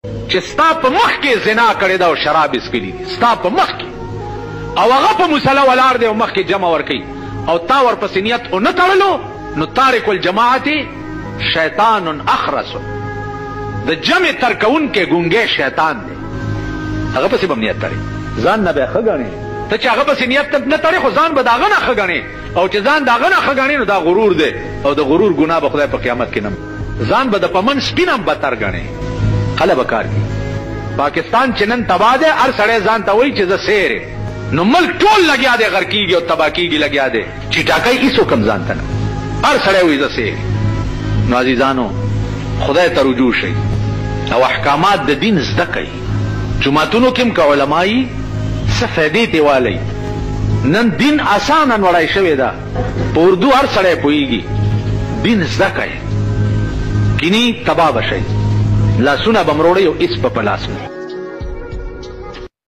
چې ستا په مخ کې زنا کړې ده او شراب اسکلي دي، ستا په مخ کې، او هغه په مصلی ولاړ دی او مخ کې جمع ورکوي او تا ورپسې نیت ونه تړلو، نو تارک الجماعت شیطان اخرس، د جمع ترکونکی ګونګی شیطان دی، هغه پسې به نیت تړي، ځان نه به ښه ګڼې. ته چې هغه پسې نیت نه تړې خو ځان به د هغه نه ښه ګڼې، او چې ځان د هغه نه ښه ګڼې نو دا غرور دی، او د غرور ګناه به خدای په قیامت کې نه، ځان به د په من سپین هم بدتر ګڼې. خله به کار کړي. پاکستان چې نن تباه دی، هر سړی ځان ته وایي چې زه سیر یم، نو ملک ټول لګیا دی غر کېږي او تباه کېږي لګیا دی، چې ټاکئ هېڅوک هم ځان ته نه، هر سړی وایي زه سیر یم. نو عزیزانو خدای ته رجوع شئ او احکامات د دین زده کوئ. جوماتونو کې هم که علما یي څه فایدې ترې والئ. نن دین اسانه نوړی شوې ده، په اردو هر سړی پوهېږي. دین زده کوئ، کینی تباه به شئ، لاسونه به مروړئ او هېڅ به په لاس نه.